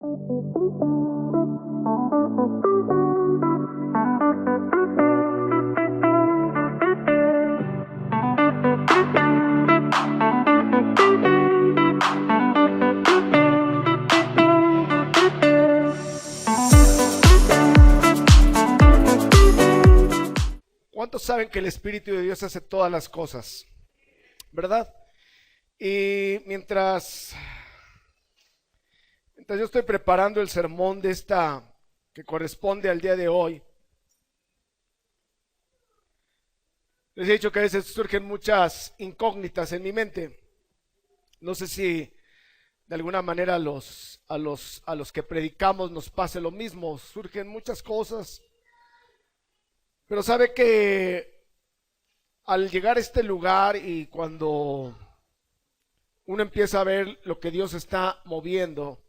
¿Cuántos saben que el Espíritu de Dios hace todas las cosas? ¿Verdad? Y mientras yo estoy preparando el sermón de que corresponde al día de hoy, les he dicho que a veces surgen muchas incógnitas en mi mente. No sé si de alguna manera a los que predicamos nos pase lo mismo. Surgen muchas cosas. Pero sabe que al llegar a este lugar y cuando uno empieza a ver lo que Dios está moviendo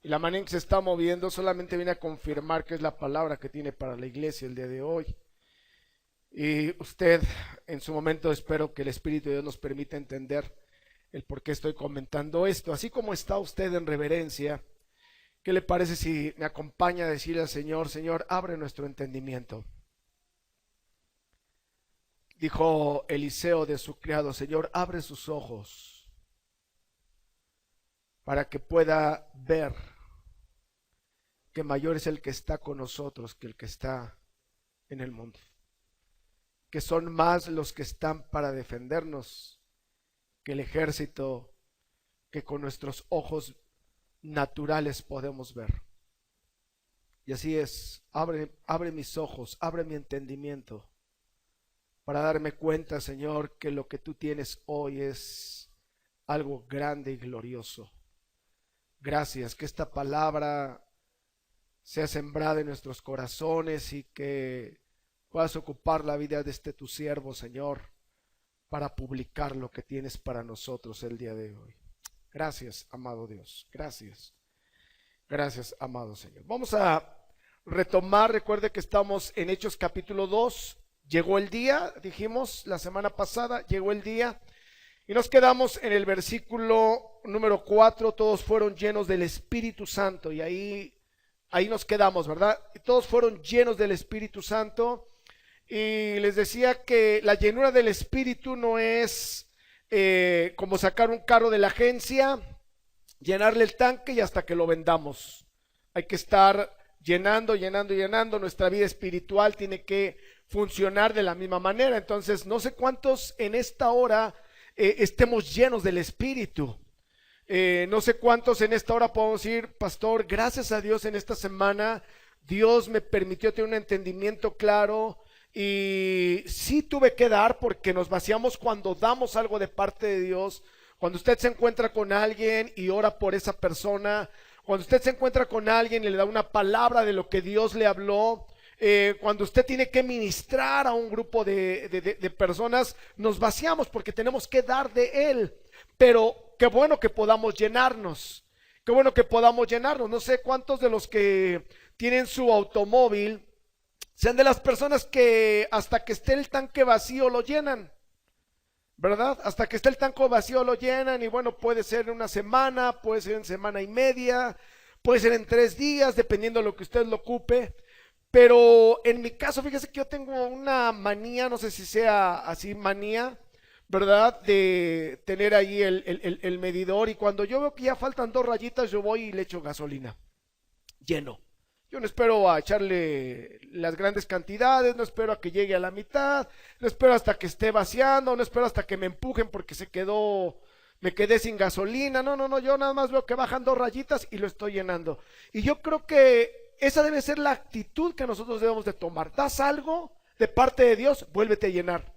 y la manera en que se está moviendo, solamente viene a confirmar que es la palabra que tiene para la iglesia el día de hoy. Y usted, en su momento, espero que el Espíritu de Dios nos permita entender el por qué estoy comentando esto. Así como está usted en reverencia, ¿qué le parece si me acompaña a decirle al Señor: Señor, abre nuestro entendimiento? Dijo Eliseo de su criado: Señor, abre sus ojos para que pueda ver que mayor es el que está con nosotros que el que está en el mundo, que son más los que están para defendernos que el ejército que con nuestros ojos naturales podemos ver. Y así es, abre mis ojos, abre mi entendimiento, para darme cuenta, Señor, que lo que tú tienes hoy es algo grande y glorioso. Gracias, que esta palabra sea sembrada en nuestros corazones y que puedas ocupar la vida de tu siervo, Señor, para publicar lo que tienes para nosotros el día de hoy. Gracias, amado Dios. Gracias. Gracias, amado Señor. Vamos a retomar. Recuerde que estamos en Hechos capítulo 2. Llegó el día, dijimos la semana pasada, llegó el día y nos quedamos en el versículo número 4, todos fueron llenos del Espíritu Santo, y ahí nos quedamos, ¿verdad? Y todos fueron llenos del Espíritu Santo, y les decía que la llenura del Espíritu no es como sacar un carro de la agencia, llenarle el tanque y hasta que lo vendamos. Hay que estar llenando, nuestra vida espiritual tiene que funcionar de la misma manera. Entonces, no sé cuántos en esta hora estemos llenos del Espíritu. No sé cuántos en esta hora podemos decir: pastor, gracias a Dios en esta semana Dios me permitió tener un entendimiento claro, y sí tuve que dar, porque nos vaciamos cuando damos algo de parte de Dios. Cuando usted se encuentra con alguien y ora por esa persona, cuando usted se encuentra con alguien y le da una palabra de lo que Dios le habló, cuando usted tiene que ministrar a un grupo de personas, nos vaciamos porque tenemos que dar de Él. Pero qué bueno que podamos llenarnos, qué bueno que podamos llenarnos. No sé cuántos de los que tienen su automóvil sean de las personas que hasta que esté el tanque vacío lo llenan, ¿verdad? Hasta que esté el tanque vacío lo llenan, y bueno, puede ser en una semana, puede ser en semana y media, puede ser en 3 días, dependiendo de lo que usted lo ocupe. Pero en mi caso, fíjese que yo tengo una manía, no sé si sea así manía, ¿verdad? De tener ahí el medidor, y cuando yo veo que ya faltan 2 rayitas, yo voy y le echo gasolina, lleno. Yo no espero a echarle las grandes cantidades, no espero a que llegue a la mitad, no espero hasta que esté vaciando, no espero hasta que me empujen porque me quedé sin gasolina. No, yo nada más veo que bajan 2 rayitas y lo estoy llenando. Y yo creo que esa debe ser la actitud que nosotros debemos de tomar. Das algo de parte de Dios, vuélvete a llenar.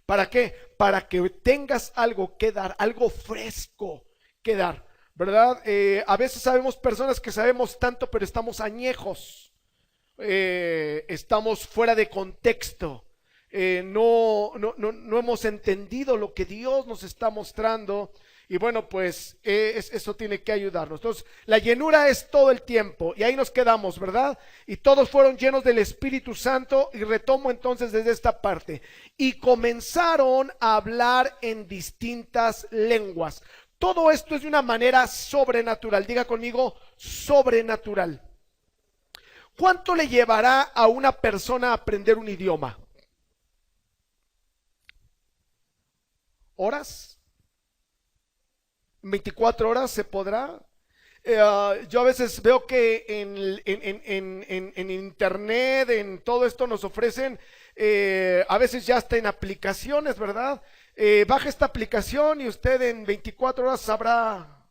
¿Para qué? Para que tengas algo que dar, algo fresco que dar, ¿verdad? A veces sabemos personas que sabemos tanto, pero estamos añejos, estamos fuera de contexto, no hemos entendido lo que Dios nos está mostrando. Y bueno, pues eso tiene que ayudarnos. Entonces, la llenura es todo el tiempo, y ahí nos quedamos, ¿verdad? Y todos fueron llenos del Espíritu Santo, y retomo entonces desde esta parte. Y comenzaron a hablar en distintas lenguas. Todo esto es de una manera sobrenatural. Diga conmigo, sobrenatural. ¿Cuánto le llevará a una persona a aprender un idioma? ¿Horas? ¿24 horas se podrá? Yo a veces veo que en internet, en todo esto nos ofrecen, a veces ya está en aplicaciones, ¿verdad? Baja esta aplicación y usted en 24 horas sabrá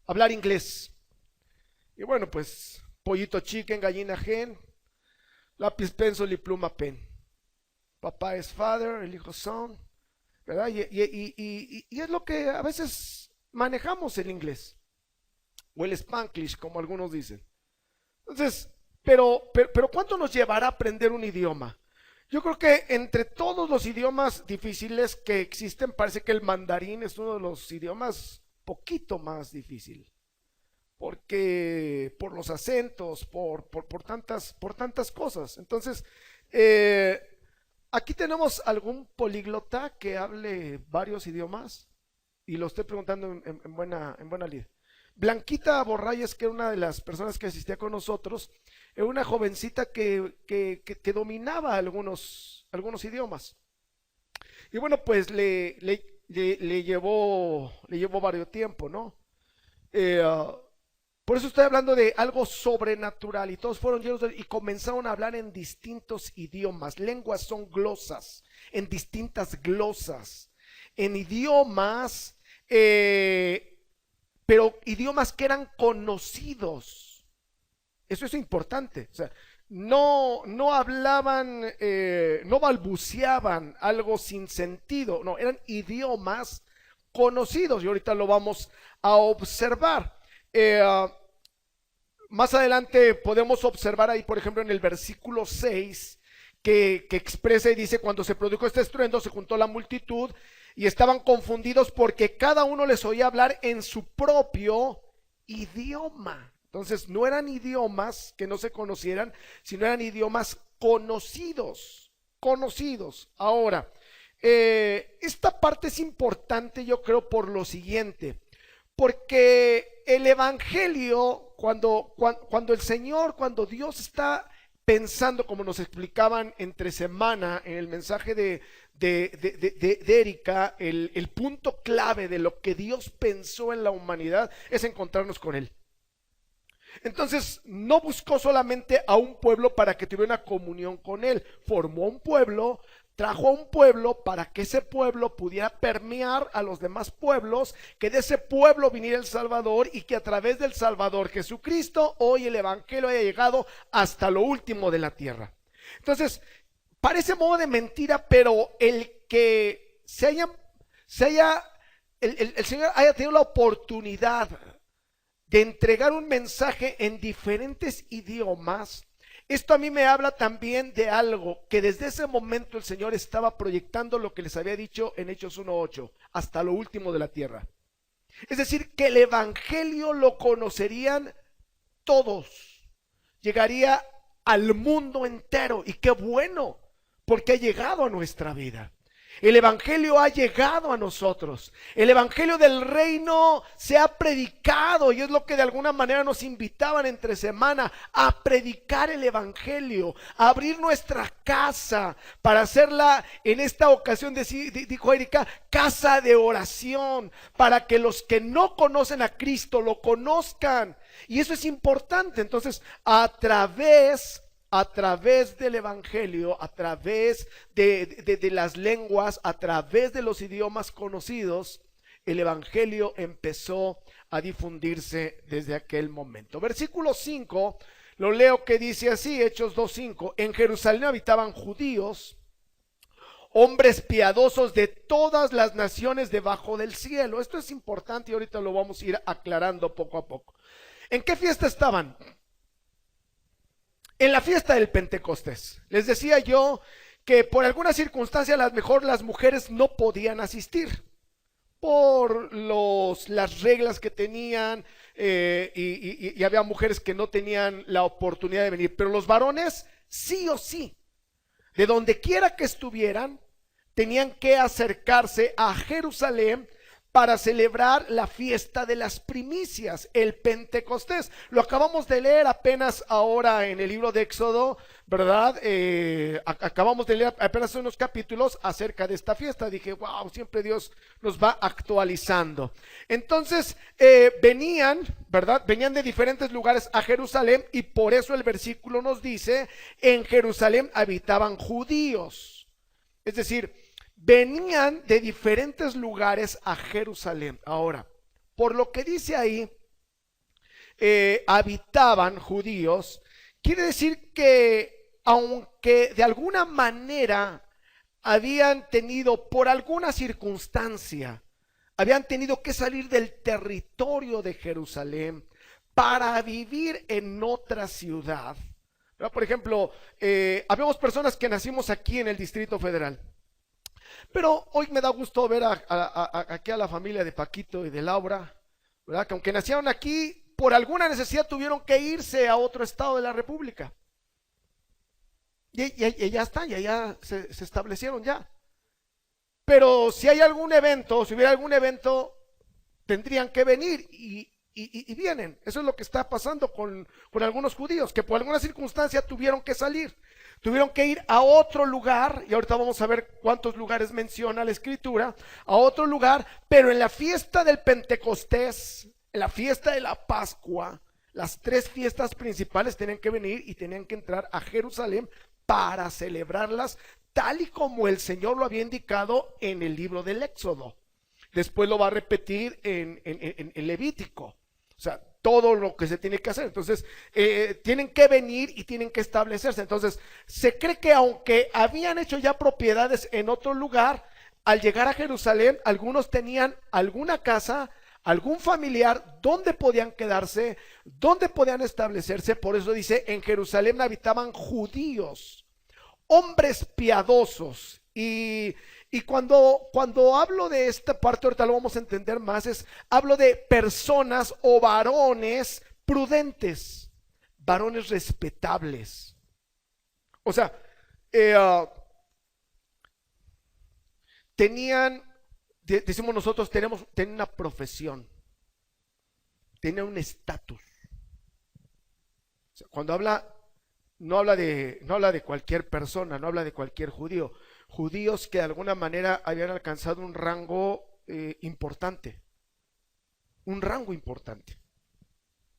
hablar inglés. Y bueno, pues pollito chicken, gallina gen, lápiz pencil y pluma pen. Papá es father, el hijo son, ¿verdad? Y es lo que a veces manejamos el inglés. O el Spanglish, como algunos dicen. Entonces, pero ¿cuánto nos llevará a aprender un idioma? Yo creo que entre todos los idiomas difíciles que existen, parece que el mandarín es uno de los idiomas poquito más difícil. Porque por los acentos, por tantas cosas. Entonces, aquí tenemos algún políglota que hable varios idiomas. Y lo estoy preguntando en buena lid. Blanquita Borrayes, que era una de las personas que asistía con nosotros, era una jovencita que dominaba algunos idiomas. Y bueno, pues le llevó varios tiempo, ¿no? Por eso estoy hablando de algo sobrenatural. Y todos fueron llenos y comenzaron a hablar en distintos idiomas. Lenguas son glosas, en distintas glosas, en idiomas pero idiomas que eran conocidos. Eso es importante. O sea, no hablaban, no balbuceaban algo sin sentido. No, eran idiomas conocidos y ahorita lo vamos a observar. Más adelante podemos observar ahí, por ejemplo, en el versículo 6, que expresa y dice: cuando se produjo este estruendo, se juntó la multitud y estaban confundidos porque cada uno les oía hablar en su propio idioma. Entonces no eran idiomas que no se conocieran, sino eran idiomas conocidos. Ahora, esta parte es importante, yo creo, por lo siguiente, porque el evangelio, cuando el Señor, cuando Dios está pensando, como nos explicaban entre semana en el mensaje de Erika, el punto clave de lo que Dios pensó en la humanidad es encontrarnos con Él. Entonces no buscó solamente a un pueblo para que tuviera una comunión con Él, formó un pueblo, trajo a un pueblo para que ese pueblo pudiera permear a los demás pueblos, que de ese pueblo viniera el Salvador y que a través del Salvador Jesucristo hoy el evangelio haya llegado hasta lo último de la tierra. Entonces, parece modo de mentira, pero el que el Señor haya tenido la oportunidad de entregar un mensaje en diferentes idiomas, esto a mí me habla también de algo que desde ese momento el Señor estaba proyectando lo que les había dicho en Hechos 1:8, hasta lo último de la tierra. Es decir, que el evangelio lo conocerían todos, llegaría al mundo entero, y qué bueno, porque ha llegado a nuestra vida. El evangelio ha llegado a nosotros. El evangelio del reino se ha predicado, y es lo que de alguna manera nos invitaban entre semana, a predicar el evangelio, a abrir nuestra casa para hacerla, en esta ocasión dijo Erika, casa de oración, para que los que no conocen a Cristo lo conozcan. Y eso es importante. Entonces, a través del evangelio, a través de las lenguas, a través de los idiomas conocidos, el evangelio empezó a difundirse desde aquel momento. Versículo 5, lo leo, que dice así, Hechos 2:5: en Jerusalén habitaban judíos, hombres piadosos de todas las naciones debajo del cielo. Esto es importante y ahorita lo vamos a ir aclarando poco a poco. ¿En qué fiesta estaban? En la fiesta del Pentecostés. Les decía yo que por alguna circunstancia a lo mejor las mujeres no podían asistir por las reglas que tenían, y había mujeres que no tenían la oportunidad de venir, pero los varones sí o sí, de donde quiera que estuvieran, tenían que acercarse a Jerusalén para celebrar la fiesta de las primicias, el Pentecostés. Lo acabamos de leer apenas ahora en el libro de Éxodo, ¿verdad? Acabamos de leer apenas unos capítulos acerca de esta fiesta. Dije, wow, siempre Dios nos va actualizando. Entonces, venían, ¿verdad? Venían de diferentes lugares a Jerusalén, y por eso el versículo nos dice, en Jerusalén habitaban judíos. Es decir, venían de diferentes lugares a Jerusalén. Ahora, por lo que dice ahí, habitaban judíos, quiere decir que aunque de alguna manera habían tenido, por alguna circunstancia, habían tenido que salir del territorio de Jerusalén para vivir en otra ciudad. Por ejemplo, habemos personas que nacimos aquí en el Distrito Federal. Pero hoy me da gusto ver aquí a la familia de Paquito y de Laura, ¿verdad? Que aunque nacieron aquí, por alguna necesidad tuvieron que irse a otro estado de la República. Y ya están, ya se establecieron ya. Pero si hay algún evento, si hubiera algún evento, tendrían que venir y vienen. Eso es lo que está pasando con algunos judíos, que por alguna circunstancia tuvieron que salir. Tuvieron que ir a otro lugar, y ahorita vamos a ver cuántos lugares menciona la Escritura, a otro lugar, pero en la fiesta del Pentecostés, en la fiesta de la Pascua, las tres fiestas principales tenían que venir y tenían que entrar a Jerusalén para celebrarlas tal y como el Señor lo había indicado en el libro del Éxodo. Después lo va a repetir en Levítico. O sea, todo lo que se tiene que hacer. Entonces, tienen que venir y tienen que establecerse. Entonces, se cree que aunque habían hecho ya propiedades en otro lugar, al llegar a Jerusalén, algunos tenían alguna casa, algún familiar, donde podían quedarse, donde podían establecerse. Por eso dice, en Jerusalén habitaban judíos, hombres piadosos. Y cuando hablo de esta parte, ahorita lo vamos a entender más, hablo de personas o varones prudentes, varones respetables. O sea, tenían, decimos nosotros, tenían una profesión, tenían un estatus. O sea, cuando habla, no habla de cualquier persona, no habla de cualquier judío. Judíos que de alguna manera habían alcanzado un rango importante,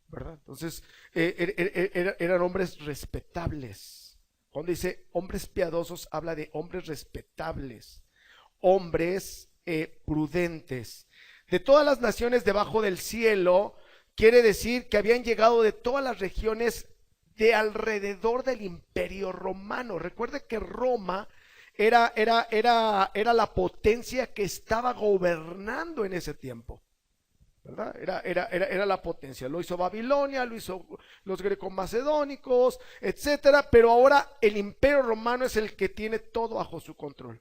¿verdad? Entonces, eran hombres respetables. Cuando dice hombres piadosos, habla de hombres respetables, hombres prudentes. De todas las naciones debajo del cielo, quiere decir que habían llegado de todas las regiones de alrededor del Imperio Romano. Recuerde que Roma era la potencia que estaba gobernando en ese tiempo, ¿verdad? Era la potencia. Lo hizo Babilonia, lo hizo los greco-macedónicos, etcétera. Pero ahora el Imperio Romano es el que tiene todo bajo su control.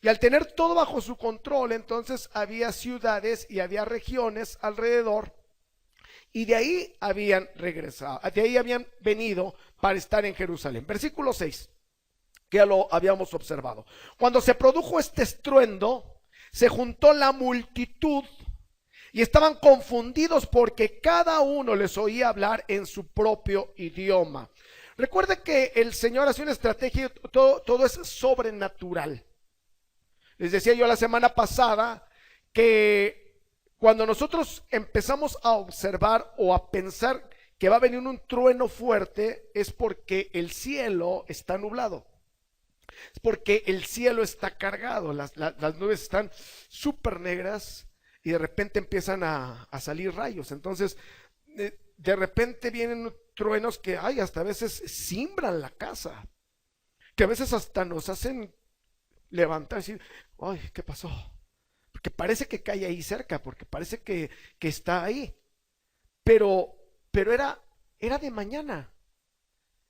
Y al tener todo bajo su control, entonces había ciudades y había regiones alrededor. Y de ahí habían regresado, de ahí habían venido para estar en Jerusalén. Versículo 6. Que ya lo habíamos observado. Cuando se produjo este estruendo, se juntó la multitud y estaban confundidos porque cada uno les oía hablar en su propio idioma. Recuerde que el Señor hace una estrategia, todo es sobrenatural. Les decía yo la semana pasada que cuando nosotros empezamos a observar o a pensar que va a venir un trueno fuerte, es porque el cielo está nublado. Es porque el cielo está cargado, las nubes están súper negras y de repente empiezan a salir rayos. Entonces, de repente vienen truenos que hasta a veces cimbran la casa, que a veces hasta nos hacen levantar y decir, ay, ¿qué pasó? Porque parece que cae ahí cerca, porque parece que está ahí. Pero era de mañana,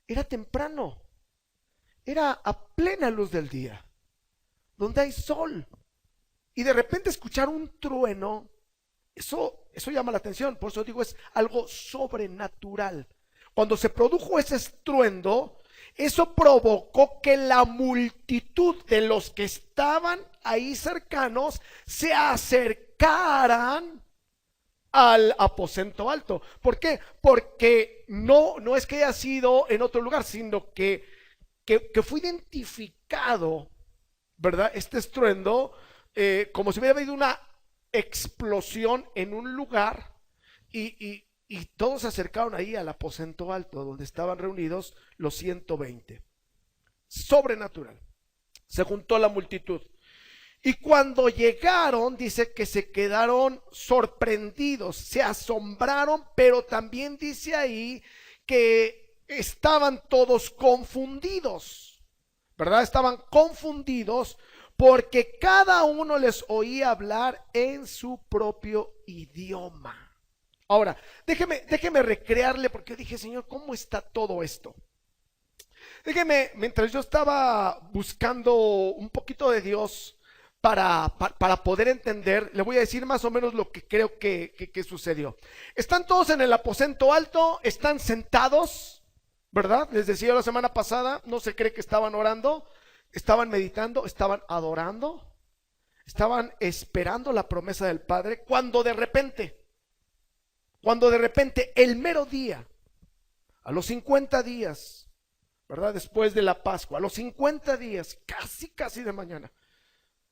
era temprano. Era a plena luz del día, donde hay sol. Y de repente escuchar un trueno, eso llama la atención. Por eso digo, es algo sobrenatural. Cuando se produjo ese estruendo, eso provocó que la multitud de los que estaban ahí cercanos se acercaran acercaran al aposento alto. ¿Por qué? Porque no es que haya sido en otro lugar, sino que fue identificado, ¿verdad? Este estruendo, como si hubiera habido una explosión en un lugar y todos se acercaron ahí al aposento alto donde estaban reunidos los 120. Sobrenatural. Se juntó la multitud. Y cuando llegaron, dice que se quedaron sorprendidos, se asombraron, pero también dice ahí que estaban todos confundidos, ¿verdad? Estaban confundidos porque cada uno les oía hablar en su propio idioma. Ahora, déjeme recrearle, porque yo dije, Señor, ¿cómo está todo esto? Déjeme, mientras yo estaba buscando un poquito de Dios para poder entender, le voy a decir más o menos lo que creo que sucedió. Están todos en el aposento alto, están sentados, ¿verdad? Les decía la semana pasada, no se cree que estaban orando, estaban meditando, estaban adorando, estaban esperando la promesa del Padre, cuando de repente, el mero día, a los 50 días, ¿verdad? Después de la Pascua, a los 50 días, casi de mañana,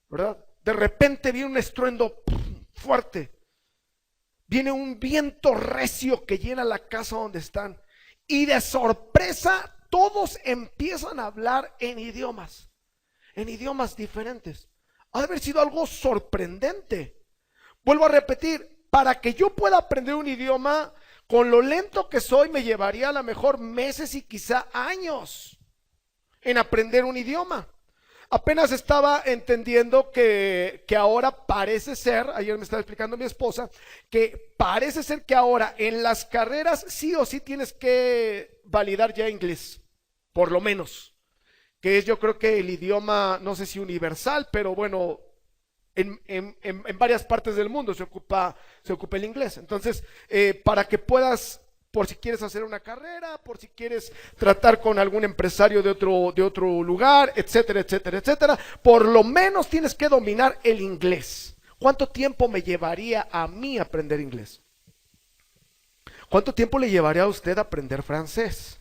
¿verdad? De repente viene un estruendo fuerte, viene un viento recio que llena la casa donde están, y de sorpresa todos empiezan a hablar en idiomas diferentes. Ha de haber sido algo sorprendente. Vuelvo a repetir, para que yo pueda aprender un idioma, con lo lento que soy, me llevaría a lo mejor meses y quizá años en aprender un idioma. Apenas estaba entendiendo que ahora parece ser, ayer me estaba explicando mi esposa, que parece ser que ahora en las carreras sí o sí tienes que validar ya inglés, por lo menos, que es yo creo que el idioma, no sé si universal, pero bueno, en varias partes del mundo se ocupa el inglés. Entonces, para que puedas, por si quieres hacer una carrera, por si quieres tratar con algún empresario de otro lugar, etcétera, por lo menos tienes que dominar el inglés. ¿Cuánto tiempo me llevaría a mí aprender inglés? ¿Cuánto tiempo le llevaría a usted a aprender francés?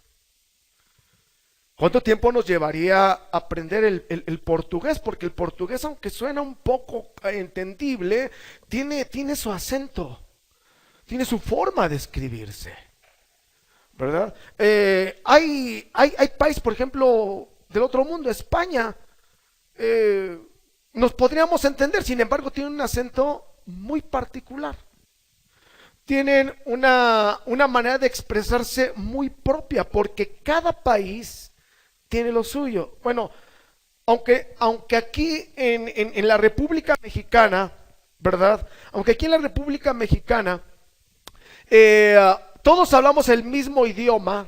¿Cuánto tiempo nos llevaría a aprender el portugués? Porque el portugués, aunque suena un poco entendible, tiene su acento, tiene su forma de escribirse, ¿verdad? Hay países, por ejemplo, del otro mundo, España, nos podríamos entender, sin embargo, tiene un acento muy particular. Tienen una manera de expresarse muy propia, porque cada país tiene lo suyo. Bueno, aunque aquí en la República Mexicana, ¿verdad? Aunque aquí en la República Mexicana todos hablamos el mismo idioma,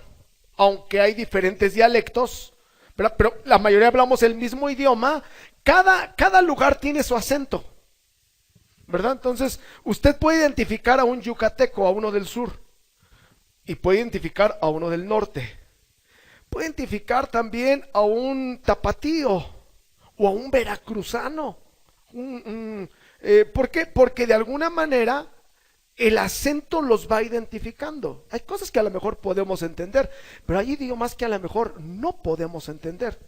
aunque hay diferentes dialectos, ¿verdad? Pero la mayoría hablamos el mismo idioma, cada lugar tiene su acento, ¿verdad? Entonces, usted puede identificar a un yucateco, a uno del sur, y puede identificar a uno del norte. Puede identificar también a un tapatío o a un veracruzano. ¿Por qué? Porque de alguna manera el acento los va identificando. Hay cosas que a lo mejor podemos entender, pero hay idiomas que a lo mejor no podemos entender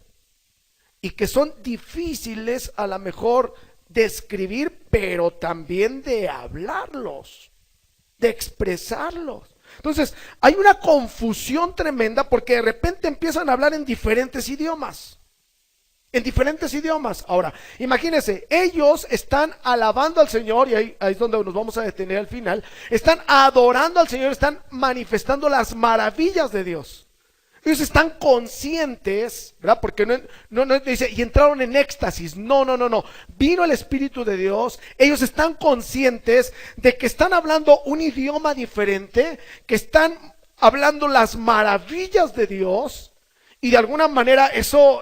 y que son difíciles a lo mejor de escribir, pero también de hablarlos, de expresarlos. Entonces, hay una confusión tremenda porque de repente empiezan a hablar en diferentes idiomas. Ahora, imagínense, ellos están alabando al Señor, y ahí es donde nos vamos a detener al final. Están adorando al Señor, están manifestando las maravillas de Dios. Ellos están conscientes, ¿verdad? Porque no dice, y entraron en éxtasis. No. Vino el Espíritu de Dios. Ellos están conscientes de que están hablando un idioma diferente, que están hablando las maravillas de Dios, y de alguna manera eso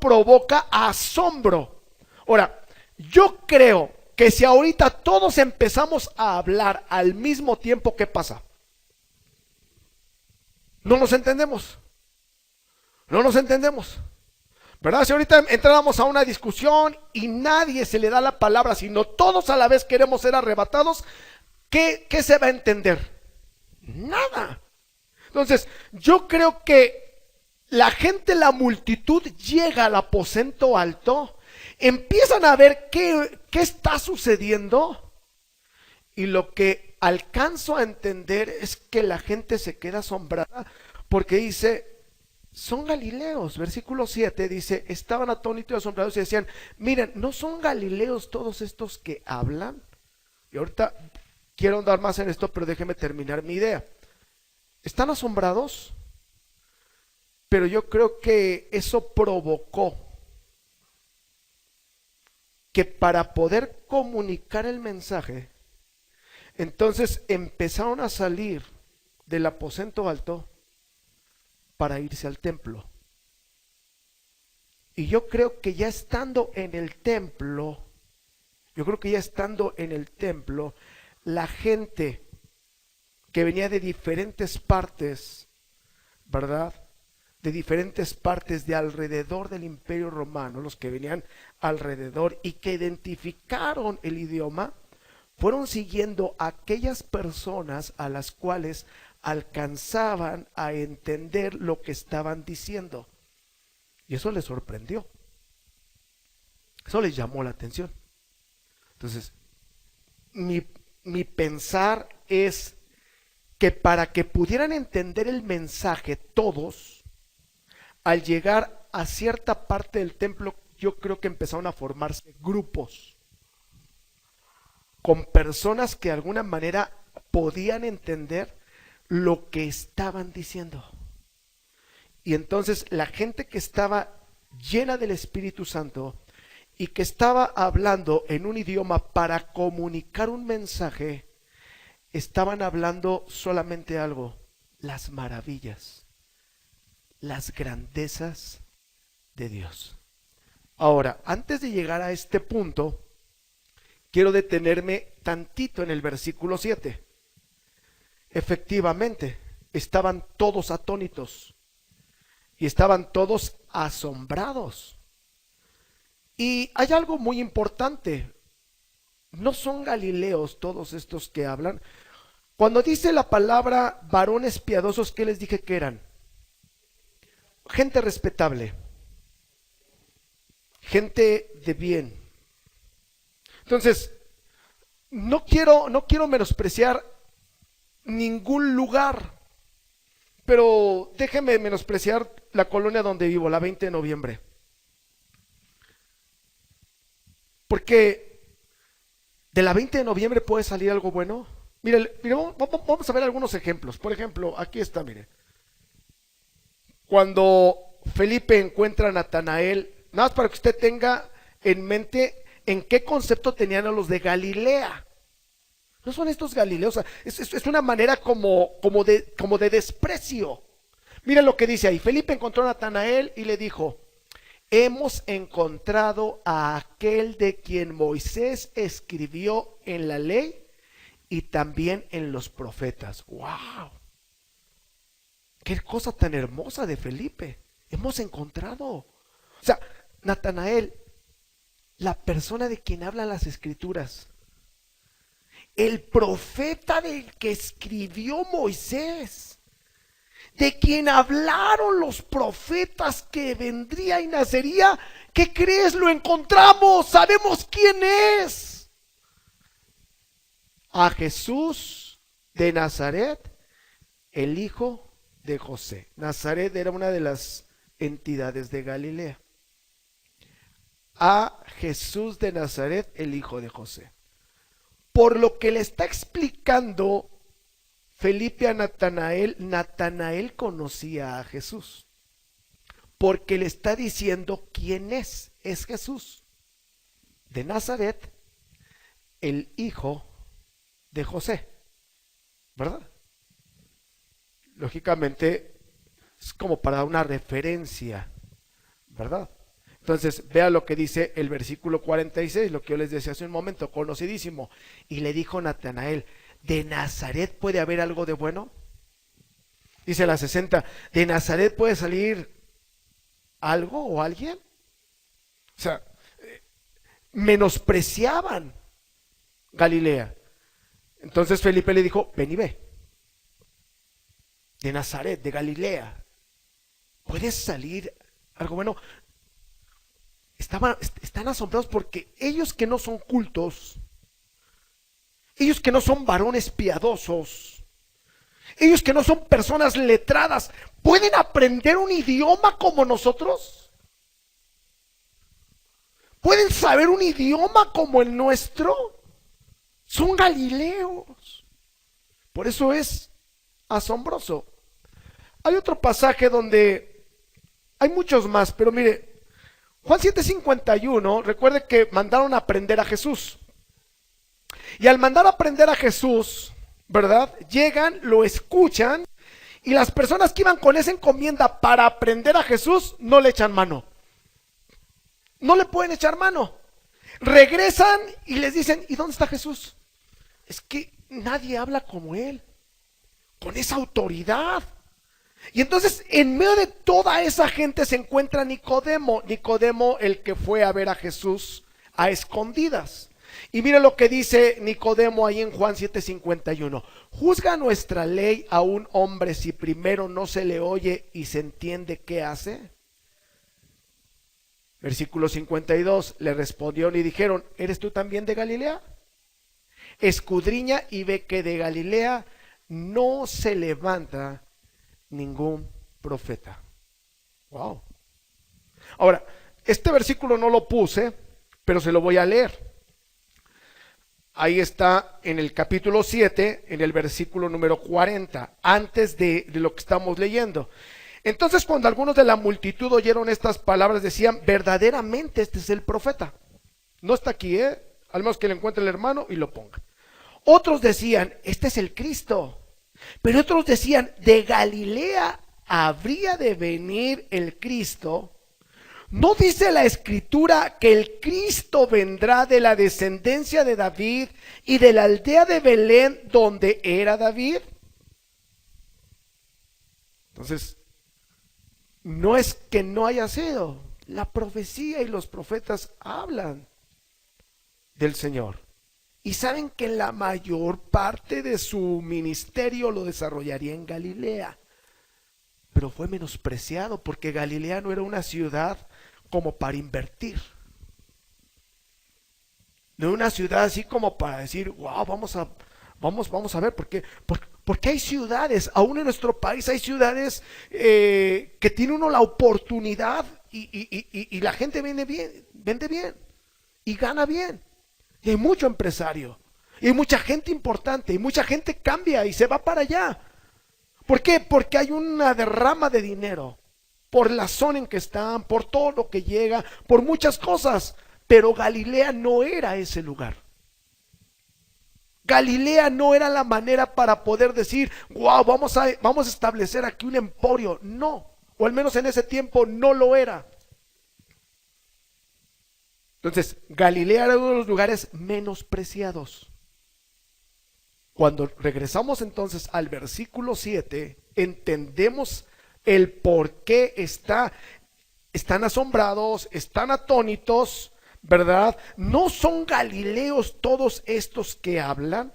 provoca asombro. Ahora, yo creo que si ahorita todos empezamos a hablar al mismo tiempo, ¿qué pasa? No nos entendemos. ¿Verdad? Si ahorita entráramos a una discusión y nadie se le da la palabra, sino todos a la vez queremos ser arrebatados, ¿qué se va a entender? Nada. Entonces, yo creo que la gente, la multitud llega al aposento alto, empiezan a ver qué está sucediendo, y lo que alcanzo a entender es que la gente se queda asombrada porque dice, son galileos. Versículo 7 dice, estaban atónitos y asombrados y decían, miren, ¿no son galileos todos estos que hablan? Y ahorita quiero andar más en esto, pero déjeme terminar mi idea. ¿Están asombrados? Pero yo creo que eso provocó que para poder comunicar el mensaje, entonces empezaron a salir del aposento alto para irse al templo. Y yo creo que ya estando en el templo, la gente que venía de diferentes partes, ¿verdad? De diferentes partes de alrededor del Imperio Romano, los que venían alrededor y que identificaron el idioma, fueron siguiendo a aquellas personas a las cuales alcanzaban a entender lo que estaban diciendo. Y eso les sorprendió. Eso les llamó la atención. Entonces, mi pensar es que para que pudieran entender el mensaje todos, al llegar a cierta parte del templo, yo creo que empezaron a formarse grupos con personas que de alguna manera podían entender lo que estaban diciendo. Y entonces la gente que estaba llena del Espíritu Santo y que estaba hablando en un idioma para comunicar un mensaje, estaban hablando solamente algo: las maravillas, las grandezas de Dios. Ahora, antes de llegar a este punto, quiero detenerme tantito en el versículo 7. Efectivamente, estaban todos atónitos y estaban todos asombrados. Y hay algo muy importante: no son galileos todos estos que hablan. Cuando dice la palabra varones piadosos, ¿qué les dije que eran? Gente respetable, gente de bien. Entonces, no quiero menospreciar ningún lugar, pero déjeme menospreciar la colonia donde vivo, la 20 de noviembre. Porque de la 20 de noviembre puede salir algo bueno. Mire, vamos a ver algunos ejemplos. Por ejemplo, aquí está, mire. Cuando Felipe encuentra a Natanael, nada más para que usted tenga en mente en qué concepto tenían a los de Galilea. No son estos galileos, es una manera como de desprecio. Miren lo que dice ahí. Felipe encontró a Natanael y le dijo: hemos encontrado a aquel de quien Moisés escribió en la ley y también en los profetas. ¡Wow! ¡Qué cosa tan hermosa de Felipe! Hemos encontrado. O sea, Natanael, la persona de quien hablan las escrituras, el profeta del que escribió Moisés, de quien hablaron los profetas que vendría y nacería. ¿Qué crees? Lo encontramos, sabemos quién es. A Jesús de Nazaret, el hijo de José. Nazaret era una de las entidades de Galilea. A Jesús de Nazaret, el hijo de José. Por lo que le está explicando Felipe a Natanael, Natanael conocía a Jesús, porque le está diciendo quién es Jesús de Nazaret, el hijo de José, ¿verdad? Lógicamente es como para una referencia, ¿verdad? Entonces, vea lo que dice el versículo 46, lo que yo les decía hace un momento, conocidísimo. Y le dijo Natanael: ¿de Nazaret puede haber algo de bueno? Dice la 60, ¿de Nazaret puede salir algo o alguien? O sea, menospreciaban Galilea. Entonces Felipe le dijo, ven y ve. De Nazaret, de Galilea, ¿puedes salir algo bueno? Están asombrados porque ellos que no son cultos, ellos que no son varones piadosos, ellos que no son personas letradas, ¿pueden aprender un idioma como nosotros? ¿Pueden saber un idioma como el nuestro? Son galileos. Por eso es asombroso. Hay otro pasaje donde hay muchos más, pero mire, Juan 7:51, recuerde que mandaron a prender a Jesús. Y al mandar a prender a Jesús, ¿verdad? Llegan, lo escuchan, y las personas que iban con esa encomienda para prender a Jesús no le echan mano. No le pueden echar mano. Regresan y les dicen, ¿y dónde está Jesús? Es que nadie habla como él, con esa autoridad. Y entonces en medio de toda esa gente se encuentra Nicodemo, el que fue a ver a Jesús a escondidas. Y mire lo que dice Nicodemo ahí en Juan 7:51. ¿Juzga nuestra ley a un hombre si primero no se le oye y se entiende qué hace? Versículo 52, le respondieron y dijeron, ¿eres tú también de Galilea? Escudriña y ve que de Galilea no se levanta ningún profeta. Wow. Ahora, este versículo no lo puse, pero se lo voy a leer. Ahí está en el capítulo 7, en el versículo número 40, antes de lo que estamos leyendo. Entonces, cuando algunos de la multitud oyeron estas palabras, decían, verdaderamente este es el profeta. No está aquí, al menos que le encuentre el hermano y lo ponga. Otros decían, este es el Cristo. Pero otros decían, de Galilea habría de venir el Cristo. ¿No dice la Escritura que el Cristo vendrá de la descendencia de David y de la aldea de Belén donde era David? Entonces, no es que no haya sido. La profecía y los profetas hablan del Señor. Y saben que la mayor parte de su ministerio lo desarrollaría en Galilea. Pero fue menospreciado porque Galilea no era una ciudad como para invertir. No era una ciudad así como para decir, wow, vamos a ver, porque hay ciudades, aún en nuestro país hay ciudades que tiene uno la oportunidad y la gente vende bien y gana bien. Y hay mucho empresario, y hay mucha gente importante, y mucha gente cambia y se va para allá. ¿Por qué? Porque hay una derrama de dinero, por la zona en que están, por todo lo que llega, por muchas cosas. Pero Galilea no era ese lugar. Galilea no era la manera para poder decir, wow, vamos a establecer aquí un emporio. No, o al menos en ese tiempo no lo era. Entonces, Galilea era uno de los lugares menospreciados. Cuando regresamos entonces al versículo 7, entendemos el por qué están asombrados, están atónitos, ¿verdad? No son galileos todos estos que hablan.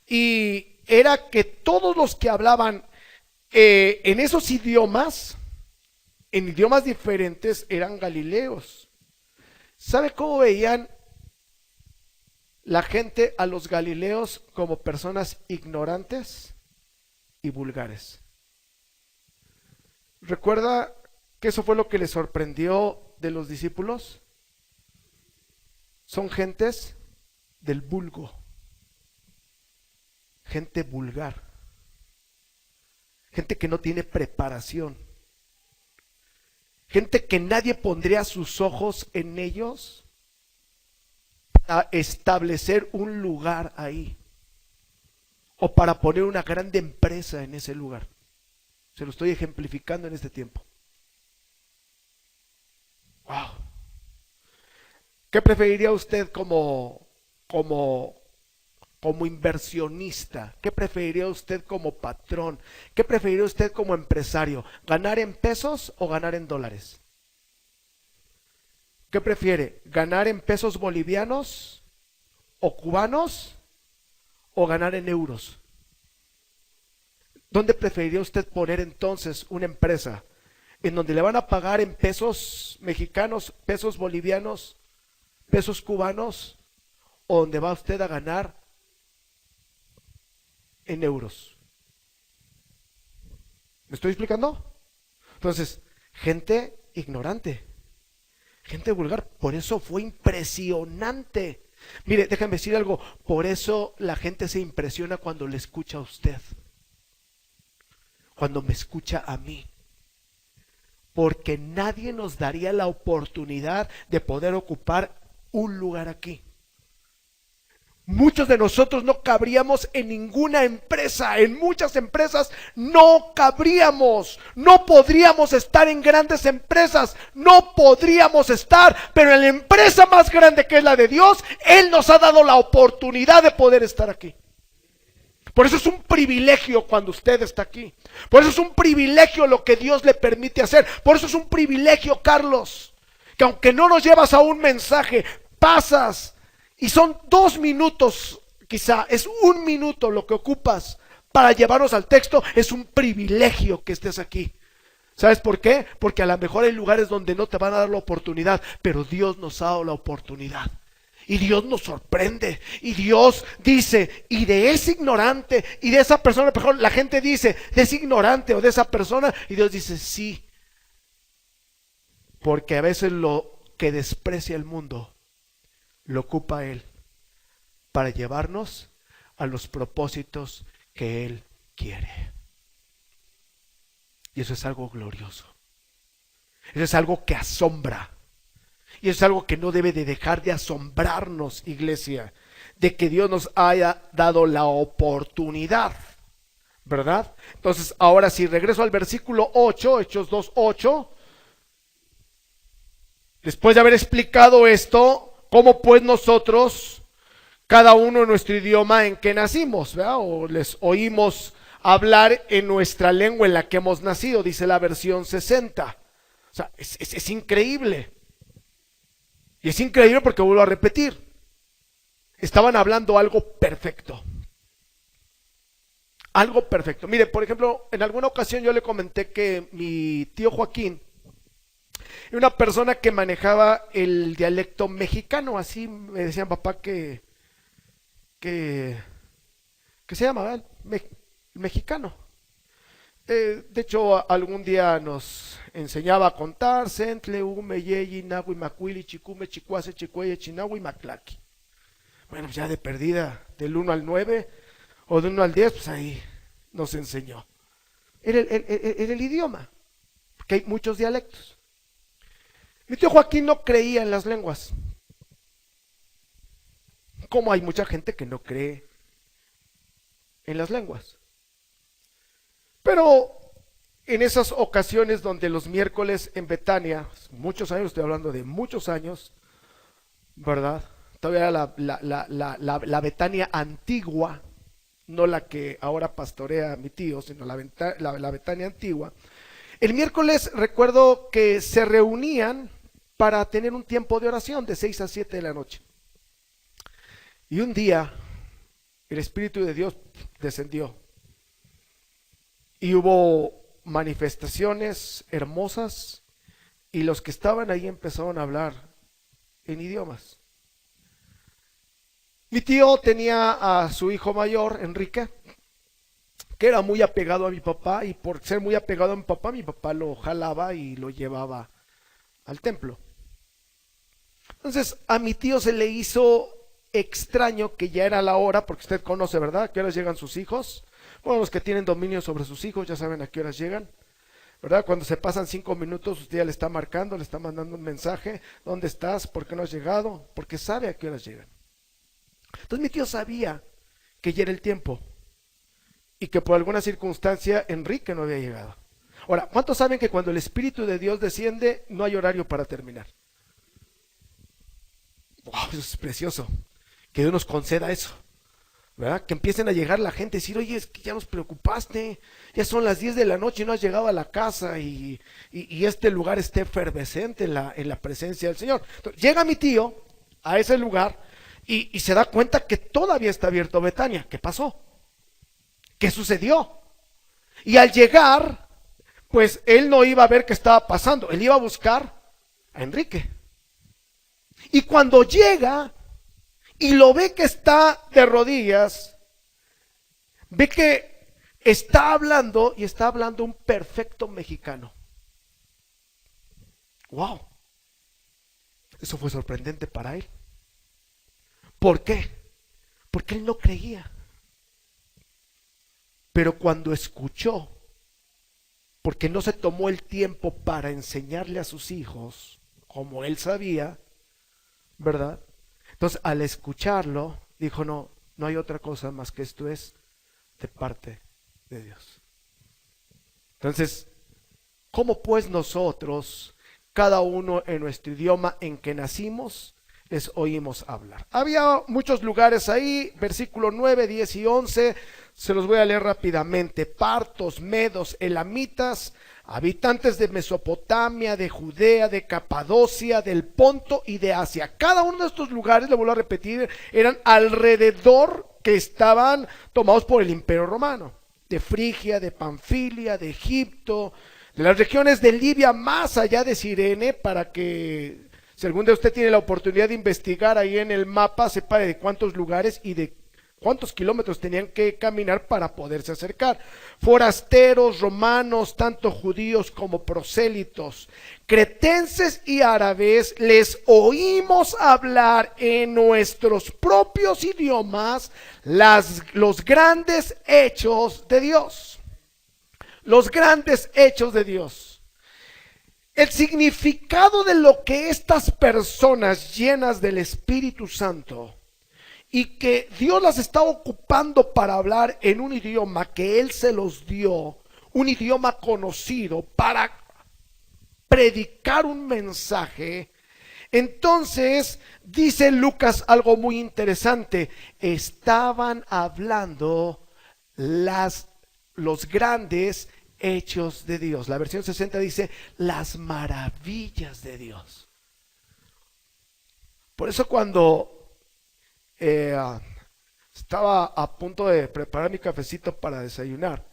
Y era que todos los que hablaban en esos idiomas, en idiomas diferentes, eran galileos. ¿Sabe cómo veían la gente a los galileos? Como personas ignorantes y vulgares. ¿Recuerda que eso fue lo que les sorprendió de los discípulos? Son gentes del vulgo, gente vulgar, gente que no tiene preparación, gente que nadie pondría sus ojos en ellos para establecer un lugar ahí o para poner una grande empresa en ese lugar. Se lo estoy ejemplificando en este tiempo. Wow. ¿Qué preferiría usted como inversionista? ¿Qué preferiría usted como patrón? ¿Qué preferiría usted como empresario? ¿Ganar en pesos o ganar en dólares? ¿Qué prefiere? ¿Ganar en pesos bolivianos o cubanos o ganar en euros? ¿Dónde preferiría usted poner entonces una empresa? ¿En donde le van a pagar en pesos mexicanos, pesos bolivianos, pesos cubanos, o donde va usted a ganar en euros? ¿Me estoy explicando? Entonces, gente ignorante, gente vulgar, por eso fue impresionante. Mire, déjame decir algo, por eso la gente se impresiona cuando le escucha a usted, cuando me escucha a mí, porque nadie nos daría la oportunidad de poder ocupar un lugar aquí. Muchos de nosotros no cabríamos en ninguna empresa, en muchas empresas no cabríamos, no podríamos estar en grandes empresas, no podríamos estar, pero en la empresa más grande que es la de Dios, Él nos ha dado la oportunidad de poder estar aquí. Por eso es un privilegio cuando usted está aquí, por eso es un privilegio lo que Dios le permite hacer, por eso es un privilegio, Carlos, que aunque no nos llevas a un mensaje, pasas. Y son 2 minutos, quizá es 1 minuto lo que ocupas para llevarnos al texto. Es un privilegio que estés aquí. ¿Sabes por qué? Porque a lo mejor hay lugares donde no te van a dar la oportunidad, pero Dios nos ha dado la oportunidad. Y Dios nos sorprende. Y Dios dice, y de ese ignorante, y de esa persona, mejor la gente dice, de ese ignorante o de esa persona, y Dios dice, sí. Porque a veces lo que desprecia el mundo lo ocupa Él para llevarnos a los propósitos que Él quiere. Y eso es algo glorioso. Eso es algo que asombra. Y eso es algo que no debe de dejar de asombrarnos, iglesia, de que Dios nos haya dado la oportunidad, ¿verdad? Entonces, ahora si regreso al versículo 8, Hechos 2:8, después de haber explicado esto, ¿cómo pues nosotros, cada uno en nuestro idioma en que nacimos, ¿verdad? O les oímos hablar en nuestra lengua en la que hemos nacido, dice la versión 60. O sea, es increíble. Y es increíble porque vuelvo a repetir, estaban hablando algo perfecto. Algo perfecto. Mire, por ejemplo, en alguna ocasión yo le comenté que mi tío Joaquín era una persona que manejaba el dialecto mexicano, así me decían papá que se llamaba el mexicano. De hecho, algún día nos enseñaba a contar: Centle, Ume, Yeyi, Nahue, Macuili, Chicume, Chicuase, Chicueye, Chinahue y Maclaqui. Bueno, ya de perdida, del 1 al 9 o del 1 al 10, pues ahí nos enseñó. Era el idioma, porque hay muchos dialectos. Mi tío Joaquín no creía en las lenguas, como hay mucha gente que no cree en las lenguas. Pero en esas ocasiones donde los miércoles en Betania, muchos años, estoy hablando de muchos años, ¿verdad? Todavía era la Betania antigua, no la que ahora pastorea mi tío, sino la Betania antigua. El miércoles recuerdo que se reunían para tener un tiempo de oración de 6 a 7 de la noche. Y un día el Espíritu de Dios descendió y hubo manifestaciones hermosas y los que estaban ahí empezaron a hablar en idiomas. Mi tío tenía a su hijo mayor, Enrique, que era muy apegado a mi papá, y por ser muy apegado a mi papá lo jalaba y lo llevaba al templo. Entonces a mi tío se le hizo extraño que ya era la hora, porque usted conoce, ¿verdad?, a qué horas llegan sus hijos. Bueno, los que tienen dominio sobre sus hijos ya saben a qué horas llegan, ¿verdad? Cuando se pasan 5 minutos, usted ya le está marcando, le está mandando un mensaje: ¿dónde estás? ¿Por qué no has llegado? Porque sabe a qué horas llegan. Entonces mi tío sabía que ya era el tiempo y que por alguna circunstancia Enrique no había llegado. Ahora, ¿cuántos saben que cuando el Espíritu de Dios desciende no hay horario para terminar? Wow, eso es precioso, que Dios nos conceda eso, ¿verdad? Que empiecen a llegar la gente y decir, oye, es que ya nos preocupaste, ya son las 10 de la noche y no has llegado a la casa y este lugar está efervescente en la presencia del Señor. Entonces, llega mi tío a ese lugar y se da cuenta que todavía está abierto Betania. ¿Qué pasó? ¿Qué sucedió? Y al llegar, pues él no iba a ver qué estaba pasando, él iba a buscar a Enrique. Y cuando llega y lo ve que está de rodillas, ve que está hablando y está hablando un perfecto mexicano. ¡Wow! Eso fue sorprendente para él. ¿Por qué? Porque él no creía. Pero cuando escuchó, porque no se tomó el tiempo para enseñarle a sus hijos, como él sabía, ¿verdad? Entonces, al escucharlo, dijo, no, no hay otra cosa más que esto es de parte de Dios. Entonces, ¿cómo pues nosotros, cada uno en nuestro idioma en que nacimos, les oímos hablar? Había muchos lugares ahí, versículo 9, 10 y 11, se los voy a leer rápidamente. Partos, medos, elamitas, habitantes de Mesopotamia, de Judea, de Capadocia, del Ponto y de Asia. Cada uno de estos lugares, le vuelvo a repetir, eran alrededor que estaban tomados por el Imperio Romano. De Frigia, de Panfilia, de Egipto, de las regiones de Libia más allá de Cirene, para que si algún día usted tiene la oportunidad de investigar ahí en el mapa, sepa de cuántos lugares y de cuántos kilómetros tenían que caminar para poderse acercar. Forasteros, romanos, tanto judíos como prosélitos, cretenses y árabes, les oímos hablar en nuestros propios idiomas los grandes hechos de Dios. Los grandes hechos de Dios. El significado de lo que estas personas llenas del Espíritu Santo y que Dios las está ocupando para hablar en un idioma que Él se los dio, un idioma conocido, para predicar un mensaje. Entonces dice Lucas algo muy interesante: estaban hablando los grandes hechos de Dios. La versión 60 dice las maravillas de Dios. Por eso cuando estaba a punto de preparar mi cafecito para desayunar,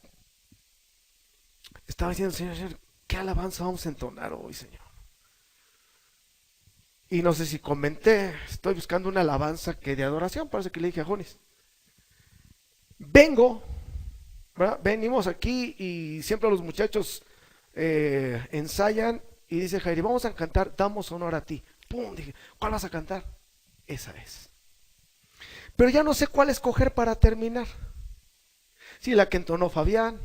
estaba diciendo, Señor, ¿qué alabanza vamos a entonar hoy, Señor? Y no sé si comenté, estoy buscando una alabanza que de adoración, parece que le dije a Jonis. Venimos aquí y siempre los muchachos ensayan y dice Jairi, vamos a cantar, damos honor a ti. Pum, dije, ¿cuál vas a cantar? Esa es. Pero ya no sé cuál escoger para terminar. Si la que entonó Fabián,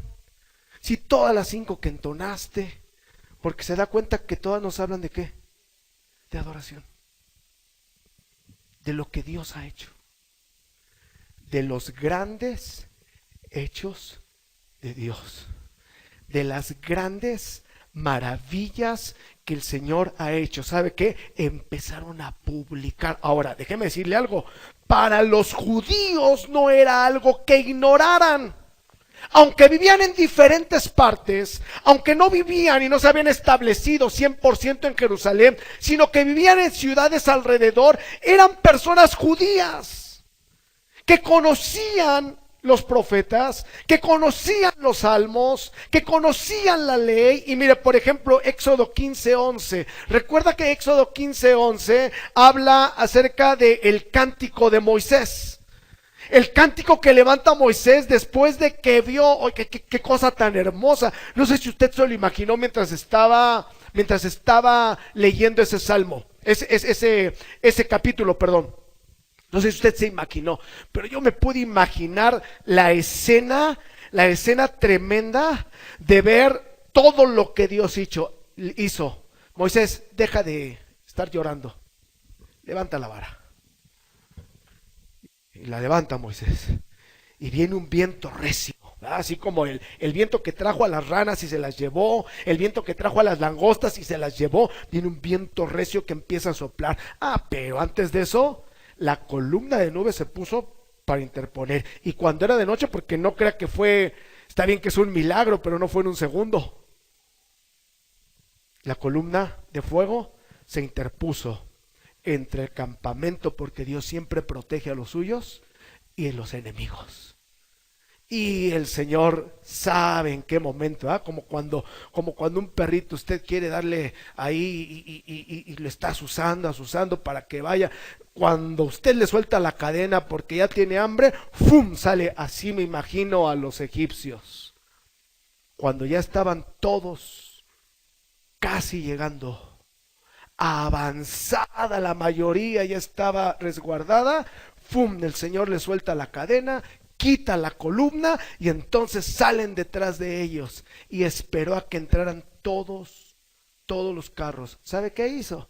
si todas las 5 que entonaste, porque se da cuenta que todas nos hablan de qué, de adoración, de lo que Dios ha hecho, de los grandes hechos de Dios, de las grandes maravillas que el Señor ha hecho. ¿Sabe qué? Empezaron a publicar. Ahora, déjeme decirle algo, para los judíos no era algo que ignoraran. Aunque vivían en diferentes partes, aunque no vivían y no se habían establecido 100% en Jerusalén, sino que vivían en ciudades alrededor, eran personas judías que conocían los profetas, que conocían los salmos, que conocían la ley. Y mire, por ejemplo, Éxodo 15:11. Recuerda que Éxodo 15:11 habla acerca del cántico de Moisés. El cántico que levanta Moisés después de que vio, oh, qué cosa tan hermosa. No sé si usted se lo imaginó mientras estaba leyendo ese salmo, ese capítulo, perdón. No sé si usted se imaginó, pero yo me pude imaginar la escena tremenda de ver todo lo que Dios hizo. Moisés, deja de estar llorando, levanta la vara. Y la levanta Moisés. Y viene un viento recio, ¿verdad? Así como el viento que trajo a las ranas y se las llevó, el viento que trajo a las langostas y se las llevó. Viene un viento recio que empieza a soplar. Pero antes de eso, la columna de nube se puso para interponer. Y cuando era de noche, porque no crea que fue, está bien que es un milagro, pero no fue en un segundo. La columna de fuego se interpuso entre el campamento, porque Dios siempre protege a los suyos, y los enemigos. Y el Señor sabe en qué momento, como cuando un perrito usted quiere darle ahí y lo está asusando para que vaya. Cuando usted le suelta la cadena porque ya tiene hambre, ¡fum!, sale. Así me imagino a los egipcios. Cuando ya estaban todos casi llegando, avanzada la mayoría, ya estaba resguardada, ¡fum!, el Señor le suelta la cadena, quita la columna y entonces salen detrás de ellos, y esperó a que entraran todos los carros. ¿Sabe qué hizo?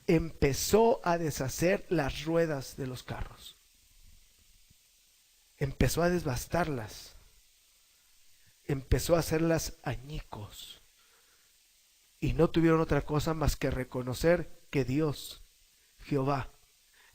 Empezó a deshacer las ruedas de los carros, empezó a desbastarlas, empezó a hacerlas añicos, y no tuvieron otra cosa más que reconocer que Dios, Jehová,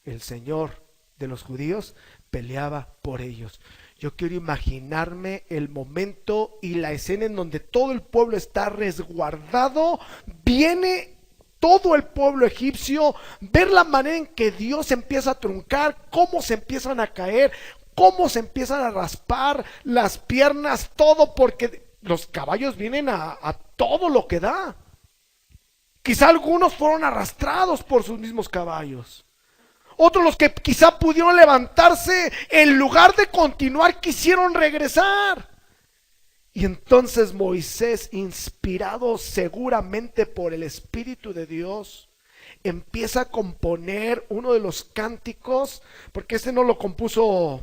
el Señor de los judíos, peleaba por ellos. Yo quiero imaginarme el momento y la escena en donde todo el pueblo está resguardado. Viene todo el pueblo egipcio, ver la manera en que Dios empieza a truncar, cómo se empiezan a caer, cómo se empiezan a raspar las piernas, todo porque los caballos vienen a todo lo que da. Quizá algunos fueron arrastrados por sus mismos caballos. Otros, los que quizá pudieron levantarse, en lugar de continuar, quisieron regresar. Y entonces Moisés, inspirado seguramente por el Espíritu de Dios, empieza a componer uno de los cánticos, porque este no lo compuso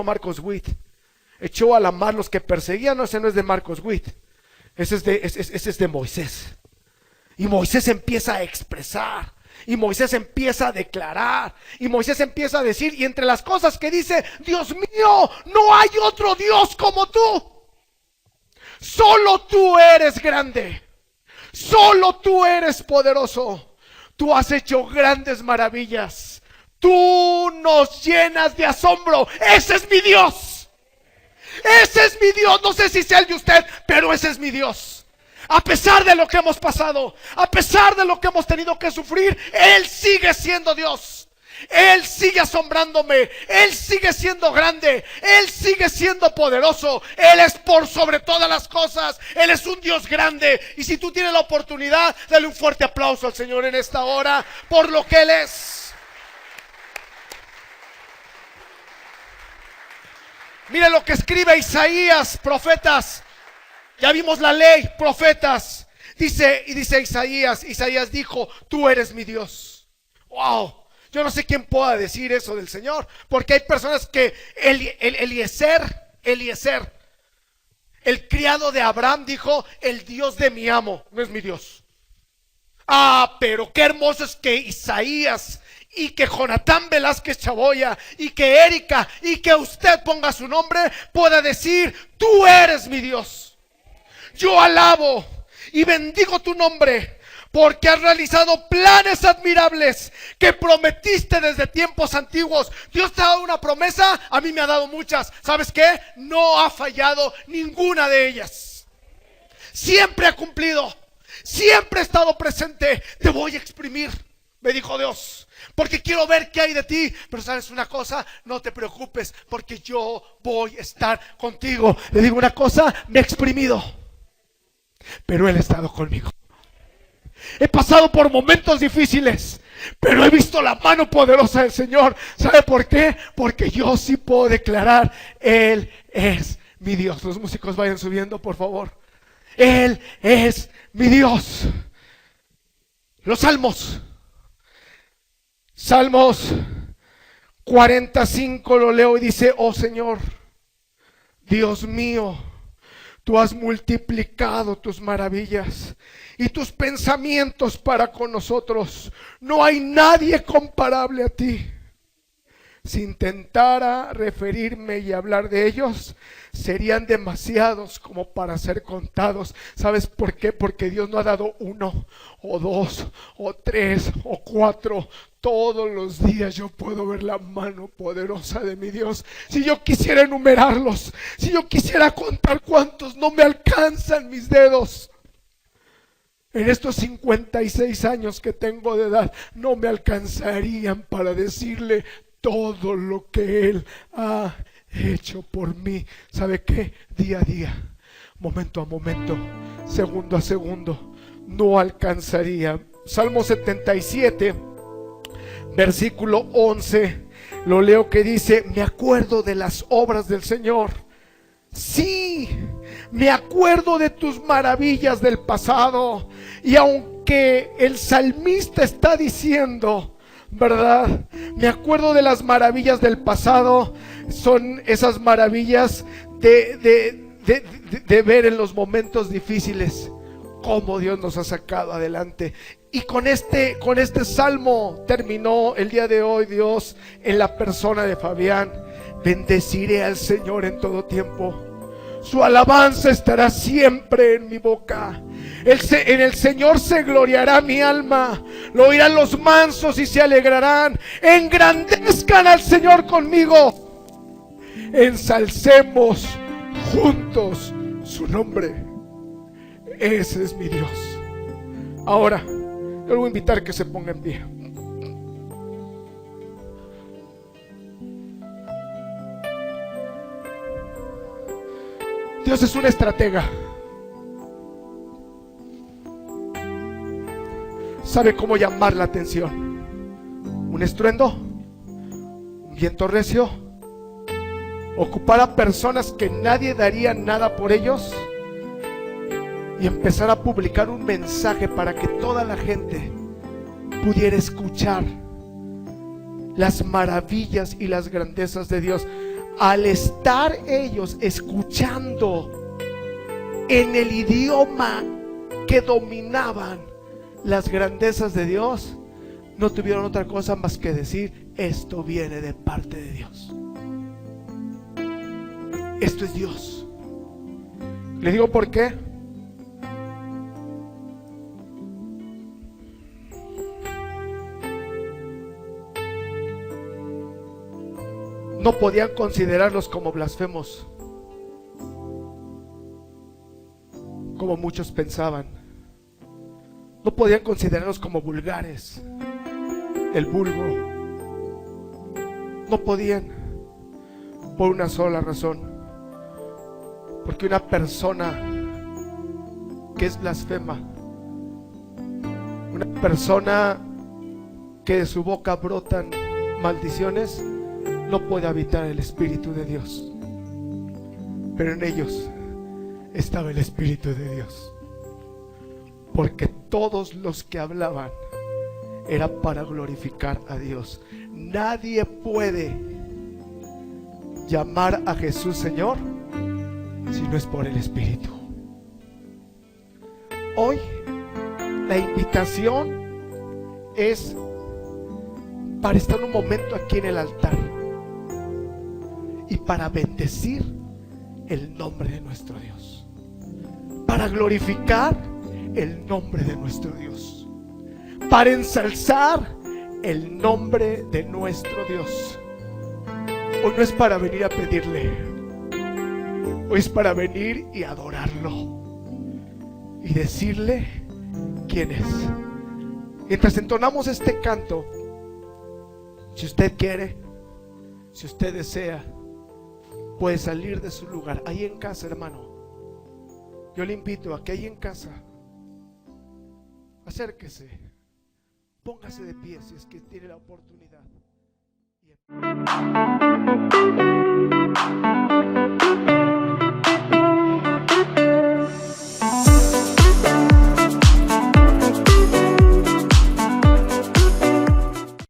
Marcos Witt. Echó a la mar los que perseguían. No, ese no es de Marcos Witt. Ese es de Moisés. Y Moisés empieza a expresar, y Moisés empieza a declarar, y Moisés empieza a decir, y entre las cosas que dice: Dios mío, no hay otro Dios como tú. Solo tú eres grande, solo tú eres poderoso. Tú has hecho grandes maravillas. Tú nos llenas de asombro. Ese es mi Dios. Ese es mi Dios. No sé si sea el de usted, pero ese es mi Dios. A pesar de lo que hemos pasado, a pesar de lo que hemos tenido que sufrir, Él sigue siendo Dios. Él sigue asombrándome. Él sigue siendo grande. Él sigue siendo poderoso. Él es por sobre todas las cosas. Él es un Dios grande. Y si tú tienes la oportunidad, dale un fuerte aplauso al Señor en esta hora por lo que Él es. Mire lo que escribe Isaías, profetas. Ya vimos la ley, profetas. Dice Isaías dijo: tú eres mi Dios. Wow. Yo no sé quién pueda decir eso del Señor, porque hay personas que Eliezer, el criado de Abraham, dijo: el Dios de mi amo no es mi Dios. Pero qué hermoso es que Isaías y que Jonatán Velázquez Chaboya y que Erika y que usted ponga su nombre pueda decir: tú eres mi Dios. Yo alabo y bendigo tu nombre, porque has realizado planes admirables que prometiste desde tiempos antiguos. Dios te ha dado una promesa, a mí me ha dado muchas. ¿Sabes qué? No ha fallado ninguna de ellas. Siempre ha cumplido, siempre ha estado presente. Te voy a exprimir, me dijo Dios, porque quiero ver qué hay de ti. Pero ¿sabes una cosa? No te preocupes, porque yo voy a estar contigo. Le digo una cosa: me he exprimido, pero Él ha estado conmigo. He pasado por momentos difíciles, pero he visto la mano poderosa del Señor. ¿Sabe por qué? Porque yo sí puedo declarar: Él es mi Dios. Los músicos vayan subiendo, por favor. Él es mi Dios. Los salmos. Salmos 45 lo leo y dice: oh Señor, Dios mío, tú has multiplicado tus maravillas y tus pensamientos para con nosotros. No hay nadie comparable a ti. Si intentara referirme y hablar de ellos, serían demasiados como para ser contados. ¿Sabes por qué? Porque Dios no ha dado uno, o dos, o tres, o cuatro. todos los días yo puedo ver la mano poderosa de mi Dios. Si yo quisiera enumerarlos, si yo quisiera contar cuántos, no me alcanzan mis dedos. En estos 56 años que tengo de edad, no me alcanzarían para decirle todo lo que Él ha hecho por mí. ¿Sabe qué? Día a día, momento a momento, segundo a segundo, no alcanzaría. Salmo 77, versículo 11, lo leo, que dice: me acuerdo de las obras del Señor. Sí, me acuerdo de tus maravillas del pasado. Y aunque el salmista está diciendo, ¿verdad?, me acuerdo de las maravillas del pasado, son esas maravillas de ver en los momentos difíciles cómo Dios nos ha sacado adelante. Y con este salmo terminó el día de hoy Dios en la persona de Fabián. Bendeciré al Señor en todo tiempo, su alabanza estará siempre en mi boca. En el Señor se gloriará mi alma, lo oirán los mansos y se alegrarán. Engrandezcan al Señor conmigo, ensalcemos juntos su nombre. Ese es mi Dios. Ahora, yo le voy a invitar que se ponga en pie. Dios es un estratega. Sabe cómo llamar la atención. Un estruendo, un viento recio, ocupar a personas que nadie daría nada por ellos y empezar a publicar un mensaje para que toda la gente pudiera escuchar las maravillas y las grandezas de Dios. Al estar ellos escuchando en el idioma que dominaban las grandezas de Dios, no tuvieron otra cosa más que decir: esto viene de parte de Dios. Esto es Dios. Le digo por qué. No podían considerarlos como blasfemos, como muchos pensaban. No podían considerarlos como vulgares, el vulgo. No podían, por una sola razón: porque una persona que es blasfema, una persona que de su boca brotan maldiciones, no puede habitar el Espíritu de Dios. Pero en ellos estaba el Espíritu de Dios, porque todos los que hablaban era para glorificar a Dios. Nadie puede llamar a Jesús Señor si no es por el Espíritu. Hoy la invitación es para estar un momento aquí en el altar y para bendecir el nombre de nuestro Dios, para glorificar el nombre de nuestro Dios, para ensalzar el nombre de nuestro Dios. Hoy no es para venir a pedirle, hoy es para venir y adorarlo y decirle quién es. Mientras entonamos este canto, si usted quiere, si usted desea, puede salir de su lugar. Ahí en casa, hermano, yo le invito a que ahí en casa acérquese, póngase de pie si es que tiene la oportunidad.